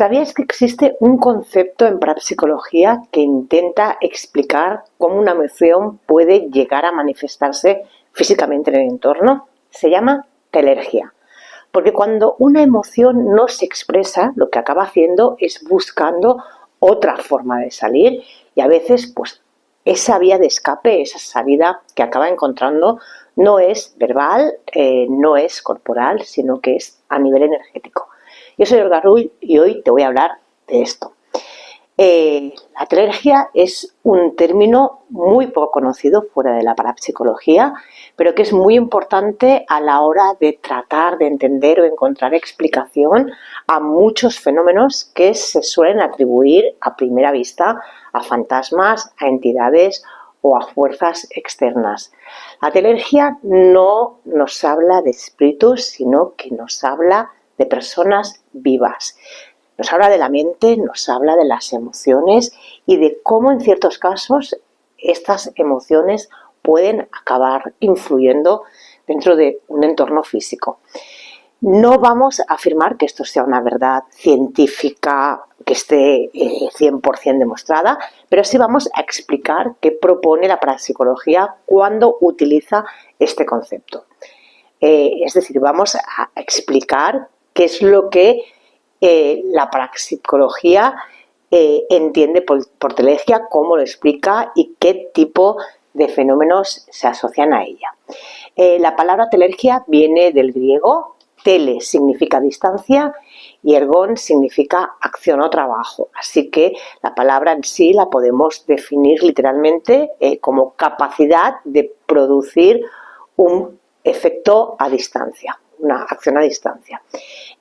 ¿Sabías que existe un concepto en parapsicología que intenta explicar cómo una emoción puede llegar a manifestarse físicamente en el entorno? Se llama telergia. Porque cuando una emoción no se expresa, lo que acaba haciendo es buscando otra forma de salir y a veces pues esa vía de escape, esa salida que acaba encontrando no es verbal, no es corporal, sino que es a nivel energético. Yo soy Olga Rull y hoy te voy a hablar de esto. La telergia es un término muy poco conocido fuera de la parapsicología, pero que es muy importante a la hora de tratar de entender o encontrar explicación a muchos fenómenos que se suelen atribuir a primera vista a fantasmas, a entidades o a fuerzas externas. La telergia no nos habla de espíritus, sino que nos habla de personas vivas. Nos habla de la mente, nos habla de las emociones y de cómo en ciertos casos estas emociones pueden acabar influyendo dentro de un entorno físico. No vamos a afirmar que esto sea una verdad científica que esté 100% demostrada, pero sí vamos a explicar qué propone la parapsicología cuando utiliza este concepto. Es decir, vamos a explicar qué es lo que la parapsicología entiende por telergia, cómo lo explica y qué tipo de fenómenos se asocian a ella. La palabra telergia viene del griego. Tele significa distancia y ergon significa acción o trabajo. Así que la palabra en sí la podemos definir literalmente como capacidad de producir un efecto a distancia, una acción a distancia.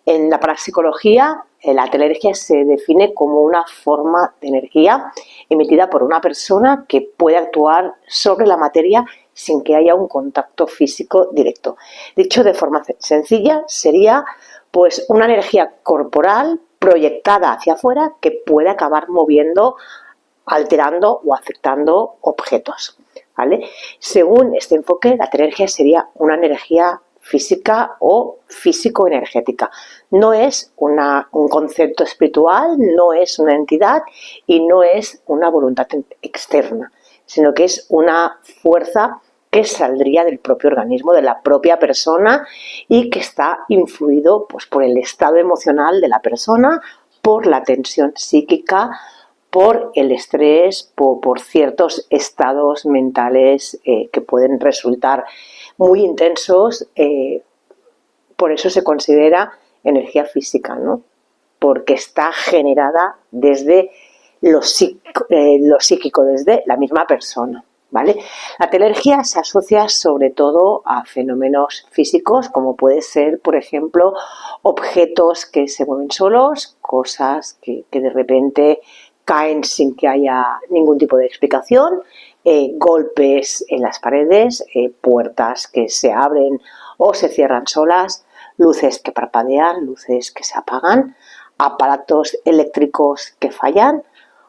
En la parapsicología, la telergia se define como una forma de energía emitida por una persona que puede actuar sobre la materia sin que haya un contacto físico directo. Dicho de forma sencilla, sería pues una energía corporal proyectada hacia afuera que puede acabar moviendo, alterando o afectando objetos, ¿vale? Según este enfoque, la telergia sería una energía física o físico-energética. No es un concepto espiritual, no es una entidad y no es una voluntad externa, sino que es una fuerza que saldría del propio organismo, de la propia persona y que está influido pues, por el estado emocional de la persona, por la tensión psíquica, por el estrés, por ciertos estados mentales que pueden resultar muy intensos. Por eso se considera energía física, ¿no? Porque está generada desde lo psíquico, desde la misma persona, ¿vale? La telergia se asocia sobre todo a fenómenos físicos, como puede ser, por ejemplo, objetos que se mueven solos, cosas que de repente caen sin que haya ningún tipo de explicación, golpes en las paredes, puertas que se abren o se cierran solas, luces que parpadean, luces que se apagan, aparatos eléctricos que fallan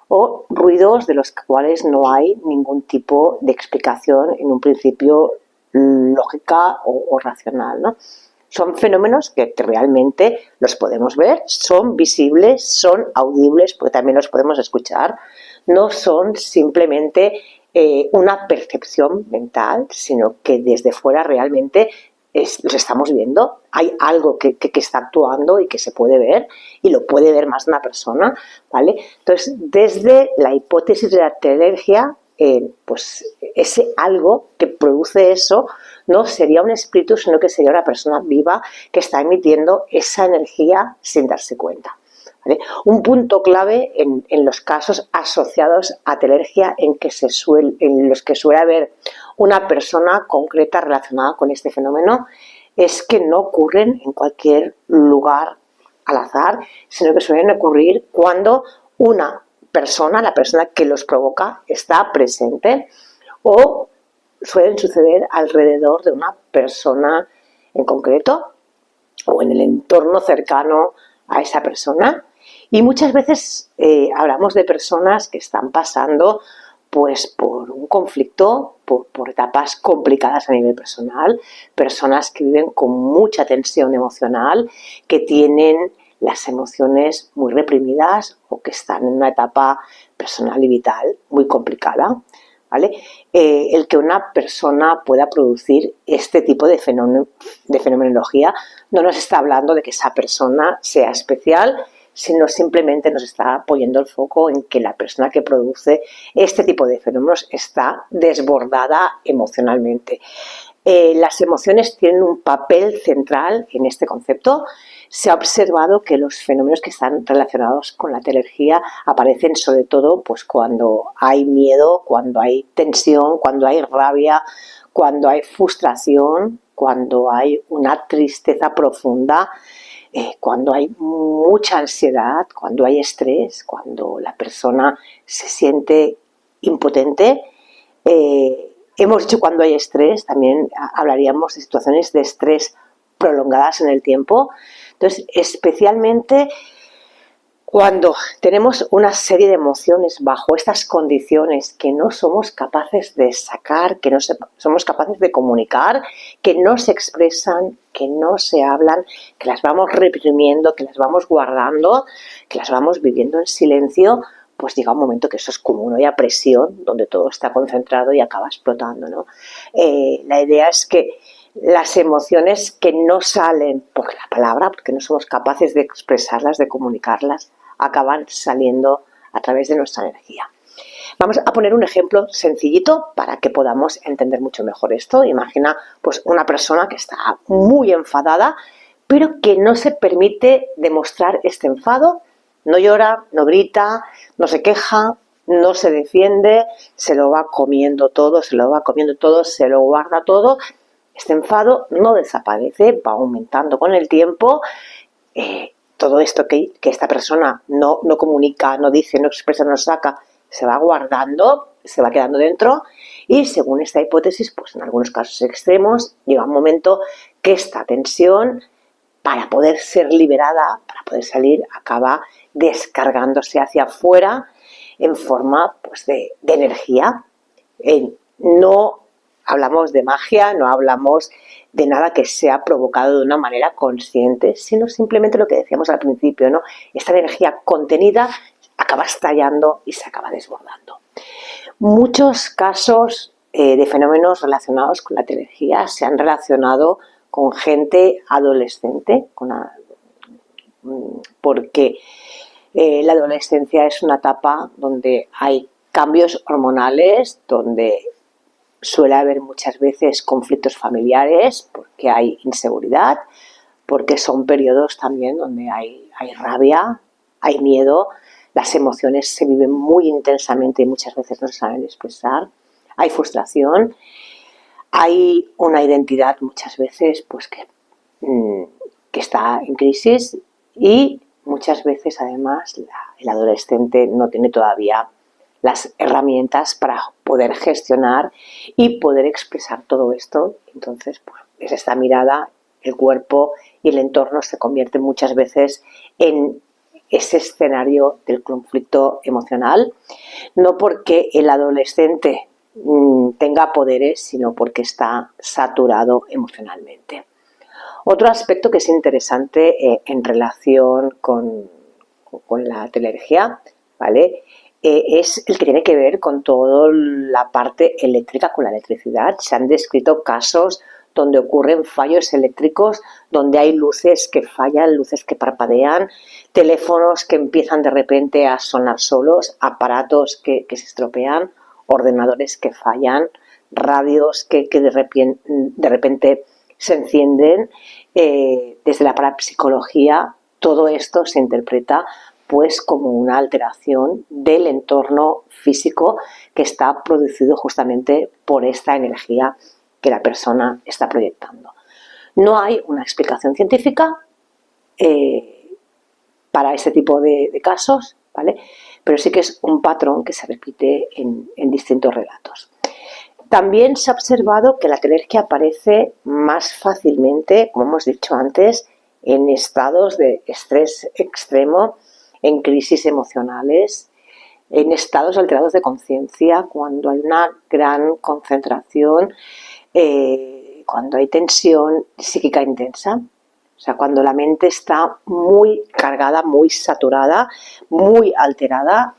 o ruidos de los cuales no hay ningún tipo de explicación en un principio lógica o racional, ¿no? Son fenómenos que realmente los podemos ver, son visibles, son audibles, porque también los podemos escuchar, no son simplemente una percepción mental, sino que desde fuera realmente los estamos viendo, hay algo que está actuando y que se puede ver y lo puede ver más de una persona, ¿vale? Entonces, desde la hipótesis de la telergia, pues ese algo que produce eso no sería un espíritu, sino que sería una persona viva que está emitiendo esa energía sin darse cuenta, ¿vale? Un punto clave en los casos asociados a telergia en los que suele haber una persona concreta relacionada con este fenómeno es que no ocurren en cualquier lugar al azar, sino que suelen ocurrir cuando una persona, la persona que los provoca, está presente o suelen suceder alrededor de una persona en concreto o en el entorno cercano a esa persona. Y muchas veces hablamos de personas que están pasando pues por un conflicto, por etapas complicadas a nivel personal, personas que viven con mucha tensión emocional, que tienen las emociones muy reprimidas o que están en una etapa personal y vital muy complicada, ¿vale? El que una persona pueda producir este tipo de fenomenología no nos está hablando de que esa persona sea especial, sino simplemente nos está poniendo el foco en que la persona que produce este tipo de fenómenos está desbordada emocionalmente. Las emociones tienen un papel central en este concepto. Se ha observado que los fenómenos que están relacionados con la telergía aparecen sobre todo pues, cuando hay miedo, cuando hay tensión, cuando hay rabia, cuando hay frustración, cuando hay una tristeza profunda, cuando hay mucha ansiedad, cuando hay estrés, cuando la persona se siente impotente. Hemos dicho cuando hay estrés, también hablaríamos de situaciones de estrés prolongadas en el tiempo. Entonces, especialmente cuando tenemos una serie de emociones bajo estas condiciones que no somos capaces de sacar, que no somos capaces de comunicar, que no se expresan, que no se hablan, que las vamos reprimiendo, que las vamos guardando, que las vamos viviendo en silencio, pues llega un momento que eso es como una olla a presión, donde todo está concentrado y acaba explotando, ¿no? La idea es que las emociones que no salen por la palabra, porque no somos capaces de expresarlas, de comunicarlas, acaban saliendo a través de nuestra energía. Vamos a poner un ejemplo sencillito para que podamos entender mucho mejor esto. Imagina pues una persona que está muy enfadada, pero que no se permite demostrar este enfado. No llora, no grita, no se queja, no se defiende, se lo va comiendo todo, se lo guarda todo. Este enfado no desaparece, va aumentando con el tiempo. Todo esto que esta persona no comunica, no dice, no expresa, no saca, se va guardando, se va quedando dentro y según esta hipótesis, pues en algunos casos extremos, llega un momento que esta tensión, para poder ser liberada, para poder salir, acaba descargándose hacia afuera en forma pues, de energía. No hablamos de magia, no hablamos de nada que sea provocado de una manera consciente, sino simplemente lo que decíamos al principio, ¿no? Esta energía contenida acaba estallando y se acaba desbordando. Muchos casos de fenómenos relacionados con la telergía se han relacionado con gente adolescente, porque la adolescencia es una etapa donde hay cambios hormonales, donde suele haber muchas veces conflictos familiares porque hay inseguridad, porque son periodos también donde hay rabia, hay miedo, las emociones se viven muy intensamente y muchas veces no se saben expresar, hay frustración, hay una identidad muchas veces pues que está en crisis y muchas veces además el adolescente no tiene todavía las herramientas para poder gestionar y poder expresar todo esto. Entonces, pues, es esta mirada, el cuerpo y el entorno se convierten muchas veces en ese escenario del conflicto emocional, no porque el adolescente tenga poderes, sino porque está saturado emocionalmente. Otro aspecto que es interesante en relación con la telergia, ¿vale? Es el que tiene que ver con toda la parte eléctrica, con la electricidad. Se han descrito casos donde ocurren fallos eléctricos, donde hay luces que fallan, luces que parpadean, teléfonos que empiezan de repente a sonar solos, aparatos que se estropean, ordenadores que fallan, radios que de repente se encienden. Desde la parapsicología todo esto se interpreta pues como una alteración del entorno físico que está producido justamente por esta energía que la persona está proyectando. No hay una explicación científica para este tipo de casos, ¿vale? Pero sí que es un patrón que se repite en distintos relatos. También se ha observado que la telergia aparece más fácilmente, como hemos dicho antes, en estados de estrés extremo, en crisis emocionales, en estados alterados de conciencia, cuando hay una gran concentración, cuando hay tensión psíquica intensa. O sea, cuando la mente está muy cargada, muy saturada, muy alterada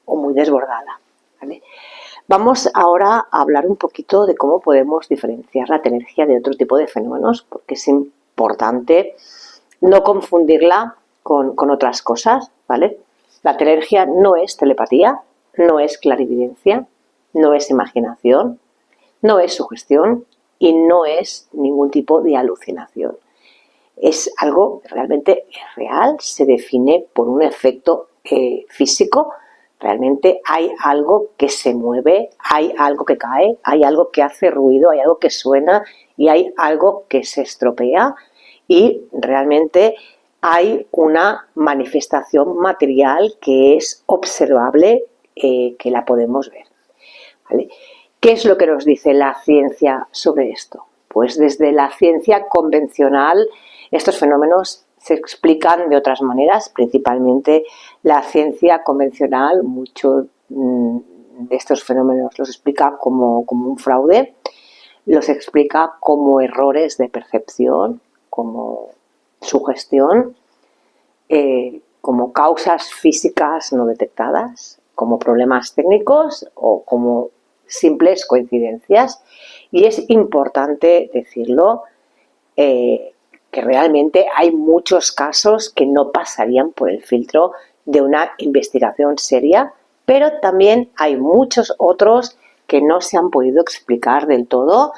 o muy desbordada, ¿vale? Vamos ahora a hablar un poquito de cómo podemos diferenciar la telergia de otro tipo de fenómenos, porque es importante no confundirla con otras cosas, ¿vale? La telergia no es telepatía, no es clarividencia, no es imaginación, no es sugestión y no es ningún tipo de alucinación. Es algo que realmente es real, se define por un efecto físico. Realmente hay algo que se mueve, hay algo que cae, hay algo que hace ruido, hay algo que suena y hay algo que se estropea y realmente hay una manifestación material que es observable, que la podemos ver, ¿vale? ¿Qué es lo que nos dice la ciencia sobre esto? Pues desde la ciencia convencional estos fenómenos se explican de otras maneras, principalmente la ciencia convencional, muchos de estos fenómenos los explica como un fraude, los explica como errores de percepción, como sugestión, como causas físicas no detectadas, como problemas técnicos o como simples coincidencias. Y es importante decirlo, que realmente hay muchos casos que no pasarían por el filtro de una investigación seria, pero también hay muchos otros que no se han podido explicar del todo,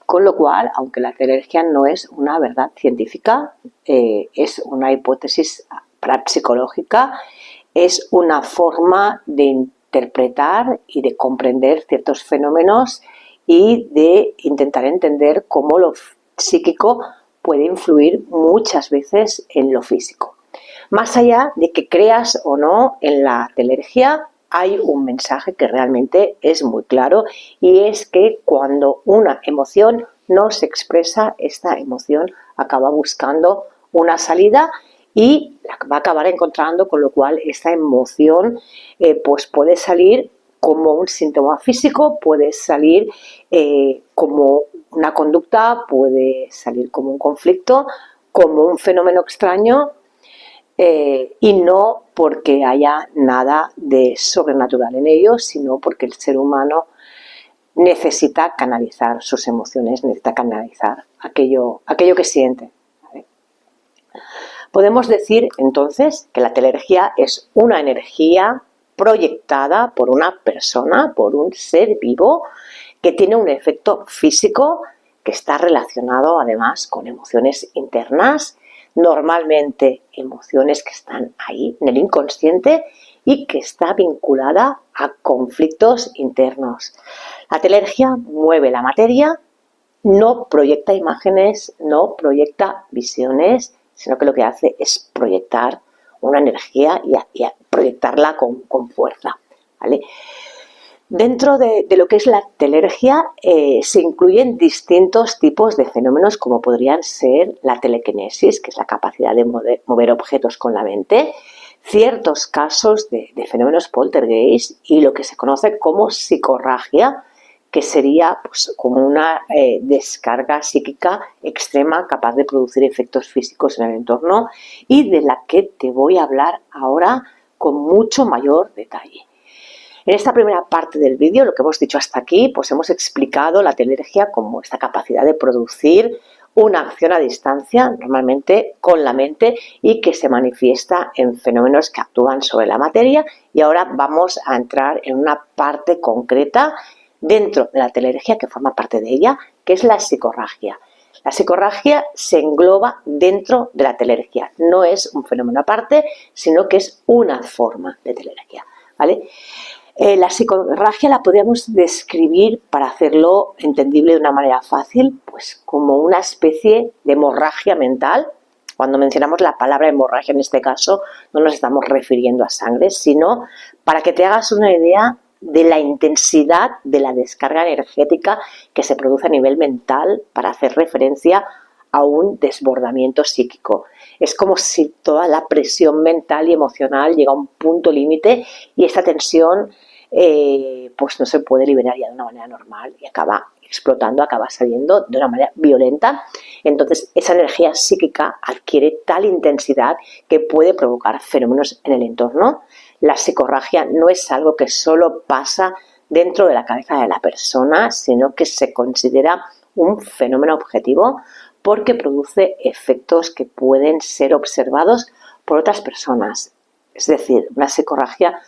con lo cual, aunque la telergia no es una verdad científica, es una hipótesis parapsicológica, es una forma de interpretar y de comprender ciertos fenómenos y de intentar entender cómo lo psíquico puede influir muchas veces en lo físico. Más allá de que creas o no en la telergia, hay un mensaje que realmente es muy claro y es que cuando una emoción no se expresa, esta emoción acaba buscando una salida y la va a acabar encontrando, con lo cual esta emoción pues puede salir como un síntoma físico, puede salir como una conducta, puede salir como un conflicto, como un fenómeno extraño, y no porque haya nada de sobrenatural en ello, sino porque el ser humano necesita canalizar sus emociones, necesita canalizar aquello que siente, ¿vale? Podemos decir entonces que la telergia es una energía proyectada por una persona, por un ser vivo, que tiene un efecto físico que está relacionado además con emociones internas, normalmente emociones que están ahí en el inconsciente y que está vinculada a conflictos internos. La telergia mueve la materia, no proyecta imágenes, no proyecta visiones, sino que lo que hace es proyectar una energía y proyectarla con fuerza, ¿vale? Dentro de lo que es la telergia se incluyen distintos tipos de fenómenos, como podrían ser la telequinesis, que es la capacidad de mover objetos con la mente, ciertos casos de fenómenos poltergeist y lo que se conoce como psicorragia, que sería pues, como una descarga psíquica extrema capaz de producir efectos físicos en el entorno y de la que te voy a hablar ahora con mucho mayor detalle. En esta primera parte del vídeo, lo que hemos dicho hasta aquí, pues hemos explicado la telergia como esta capacidad de producir una acción a distancia, normalmente con la mente, y que se manifiesta en fenómenos que actúan sobre la materia. Y ahora vamos a entrar en una parte concreta dentro de la telergia que forma parte de ella, que es la psicorragia. La psicorragia se engloba dentro de la telergia, no es un fenómeno aparte, sino que es una forma de telergia, ¿vale? La psicorragia la podríamos describir, para hacerlo entendible de una manera fácil, pues como una especie de hemorragia mental. Cuando mencionamos la palabra hemorragia en este caso no nos estamos refiriendo a sangre, sino para que te hagas una idea de la intensidad de la descarga energética que se produce a nivel mental, para hacer referencia a un desbordamiento psíquico. Es como si toda la presión mental y emocional llega a un punto límite y esta tensión pues no se puede liberar ya de una manera normal y acaba explotando, acaba saliendo de una manera violenta. Entonces esa energía psíquica adquiere tal intensidad que puede provocar fenómenos en el entorno. La psicorragia no es algo que solo pasa dentro de la cabeza de la persona, sino que se considera un fenómeno objetivo porque produce efectos que pueden ser observados por otras personas. Es decir, una psicorragia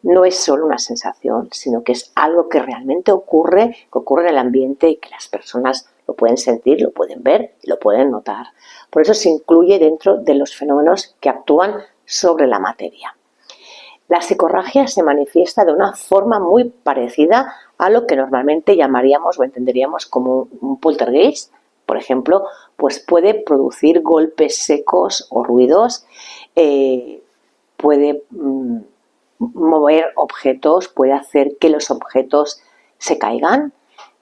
no es solo una sensación, sino que es algo que realmente ocurre, que ocurre en el ambiente y que las personas lo pueden sentir, lo pueden ver y lo pueden notar. Por eso se incluye dentro de los fenómenos que actúan sobre la materia. La psicorragia se manifiesta de una forma muy parecida a lo que normalmente llamaríamos o entenderíamos como un poltergeist. Por ejemplo, pues puede producir golpes secos o ruidos, puede mover objetos, puede hacer que los objetos se caigan,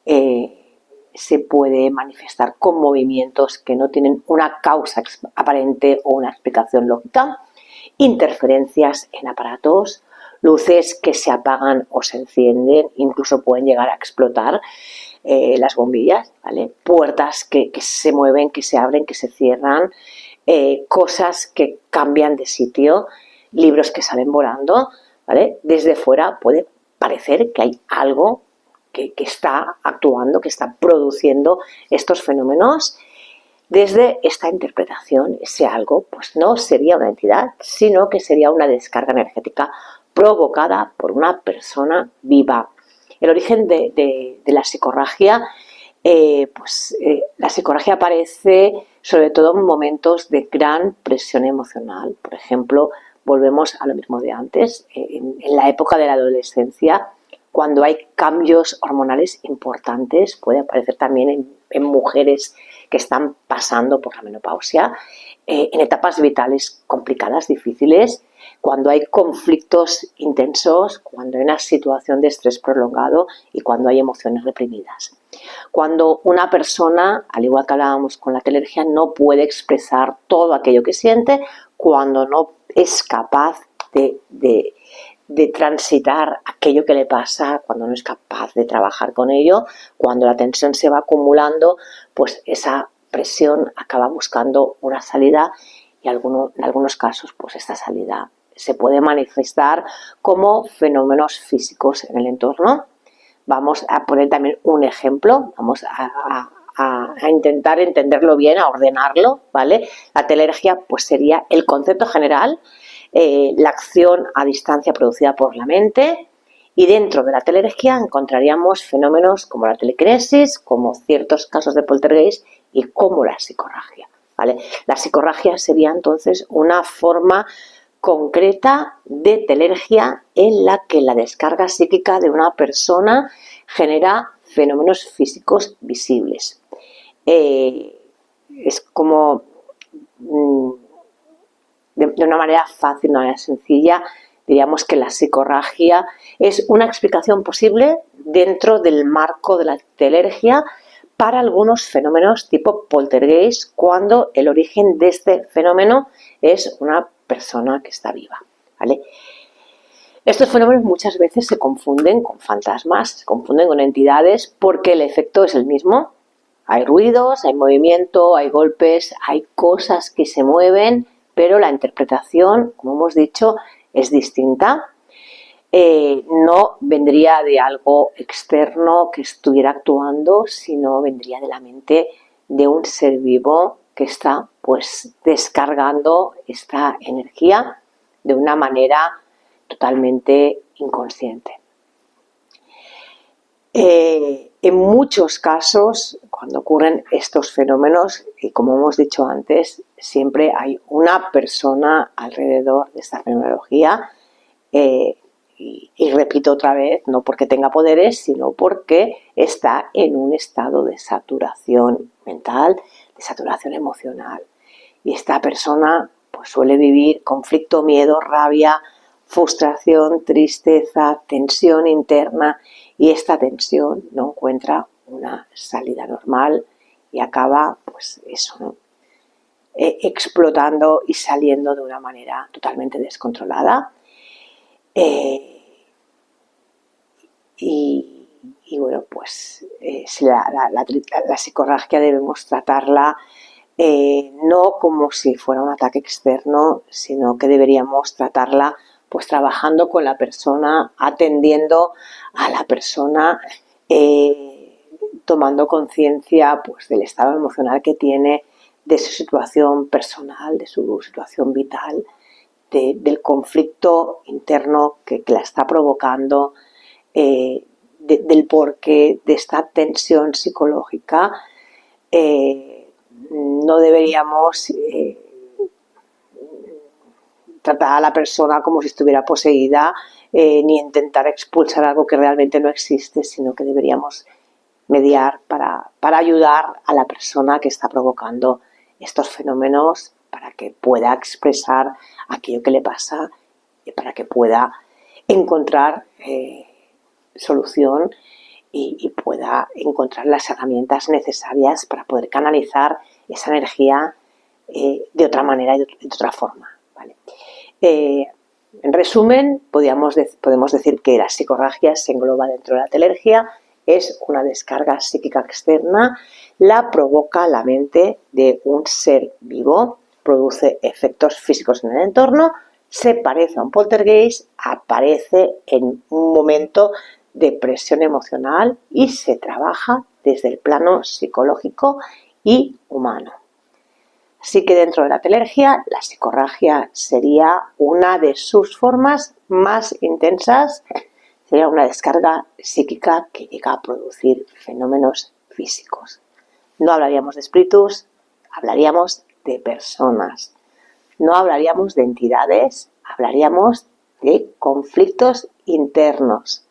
se puede manifestar con movimientos que no tienen una causa aparente o una explicación lógica, interferencias en aparatos, luces que se apagan o se encienden, incluso pueden llegar a explotar las bombillas, ¿vale? Puertas que se mueven, que se abren, que se cierran, cosas que cambian de sitio, libros que salen volando, ¿vale? Desde fuera puede parecer que hay algo que está actuando, que está produciendo estos fenómenos. Desde esta interpretación, ese algo pues no sería una entidad, sino que sería una descarga energética provocada por una persona viva. El origen de la psicorragia, la psicorragia aparece sobre todo en momentos de gran presión emocional. Por ejemplo, volvemos a lo mismo de antes, en la época de la adolescencia, cuando hay cambios hormonales importantes, puede aparecer también en mujeres que están pasando por la menopausia, en etapas vitales complicadas, difíciles, cuando hay conflictos intensos, cuando hay una situación de estrés prolongado y cuando hay emociones reprimidas. Cuando una persona, al igual que hablábamos con la telergia, no puede expresar todo aquello que siente, cuando no es capaz de transitar aquello que le pasa, cuando no es capaz de trabajar con ello, cuando la tensión se va acumulando, pues esa presión acaba buscando una salida y en algunos casos pues esta salida se puede manifestar como fenómenos físicos en el entorno. Vamos a poner también un ejemplo, vamos a intentar entenderlo bien, a ordenarlo, ¿vale? La telergia pues sería el concepto general, la acción a distancia producida por la mente, y dentro de la telergia encontraríamos fenómenos como la telequinesis, como ciertos casos de poltergeist y como la psicorragia, ¿vale? La psicorragia sería entonces una forma concreta de telergia en la que la descarga psíquica de una persona genera fenómenos físicos visibles. Es como de una manera fácil, de una manera sencilla, diríamos que la psicorragia es una explicación posible dentro del marco de la telergia para algunos fenómenos tipo poltergeist, cuando el origen de este fenómeno es una persona que está viva, ¿vale? Estos fenómenos muchas veces se confunden con fantasmas, se confunden con entidades porque el efecto es el mismo. Hay ruidos, hay movimiento, hay golpes, hay cosas que se mueven, pero la interpretación, como hemos dicho, es distinta. No vendría de algo externo que estuviera actuando, sino vendría de la mente de un ser vivo que está pues descargando esta energía de una manera totalmente inconsciente. En muchos casos, cuando ocurren estos fenómenos, y como hemos dicho antes, siempre hay una persona alrededor de esta fenomenología, y repito otra vez, no porque tenga poderes, sino porque está en un estado de saturación mental, de saturación emocional. Y esta persona pues, suele vivir conflicto, miedo, rabia, frustración, tristeza, tensión interna, y esta tensión no encuentra una salida normal y acaba, pues eso, ¿no? Explotando y saliendo de una manera totalmente descontrolada. Y y bueno, pues si la psicorragia debemos tratarla no como si fuera un ataque externo, sino que deberíamos tratarla pues trabajando con la persona, atendiendo a la persona, tomando conciencia pues del estado emocional que tiene, de su situación personal, de su situación vital, del conflicto interno que la está provocando, del porqué de esta tensión psicológica. No deberíamos tratar a la persona como si estuviera poseída, ni intentar expulsar algo que realmente no existe, sino que deberíamos mediar para ayudar a la persona que está provocando estos fenómenos para que pueda expresar aquello que le pasa y para que pueda encontrar solución y pueda encontrar las herramientas necesarias para poder canalizar esa energía de otra manera y de otra forma, ¿vale? En resumen, podemos decir que la psicorragia se engloba dentro de la telergia, es una descarga psíquica externa, la provoca la mente de un ser vivo, produce efectos físicos en el entorno, se parece a un poltergeist, aparece en un momento de presión emocional y se trabaja desde el plano psicológico y humano. Así que dentro de la telergia, la psicorragia sería una de sus formas más intensas, sería una descarga psíquica que llega a producir fenómenos físicos. No hablaríamos de espíritus, hablaríamos de personas. No hablaríamos de entidades, hablaríamos de conflictos internos.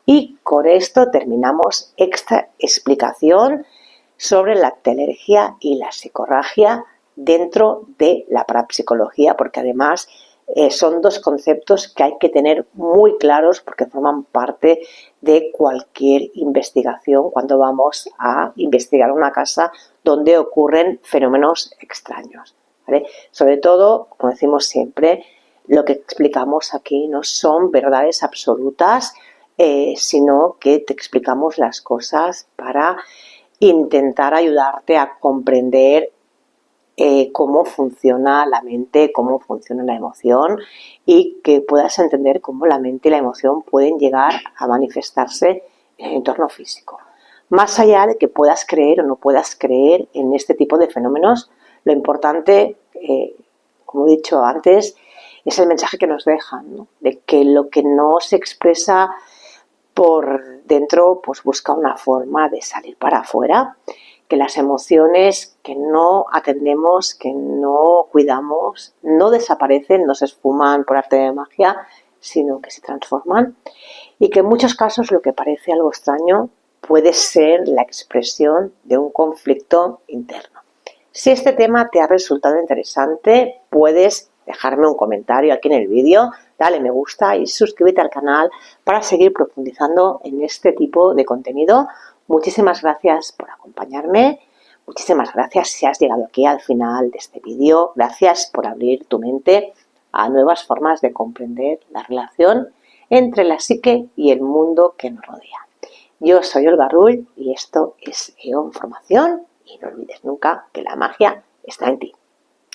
Y con esto terminamos esta explicación sobre la telergia y la psicorragia dentro de la parapsicología, porque además son dos conceptos que hay que tener muy claros porque forman parte de cualquier investigación cuando vamos a investigar una casa donde ocurren fenómenos extraños, ¿vale? Sobre todo, como decimos siempre, lo que explicamos aquí no son verdades absolutas, sino que te explicamos las cosas para intentar ayudarte a comprender cómo funciona la mente, cómo funciona la emoción y que puedas entender cómo la mente y la emoción pueden llegar a manifestarse en el entorno físico. Más allá de que puedas creer o no puedas creer en este tipo de fenómenos, lo importante, como he dicho antes, es el mensaje que nos dejan, ¿no? De que lo que no se expresa por dentro pues busca una forma de salir para afuera, que las emociones que no atendemos, que no cuidamos, no desaparecen, no se esfuman por arte de magia, sino que se transforman y que en muchos casos lo que parece algo extraño puede ser la expresión de un conflicto interno. Si este tema te ha resultado interesante, puedes dejarme un comentario aquí en el vídeo, dale me gusta y suscríbete al canal para seguir profundizando en este tipo de contenido. Muchísimas gracias por acompañarme, muchísimas gracias si has llegado aquí al final de este vídeo, gracias por abrir tu mente a nuevas formas de comprender la relación entre la psique y el mundo que nos rodea. Yo soy Olga Rull y esto es EON Formación y no olvides nunca que la magia está en ti.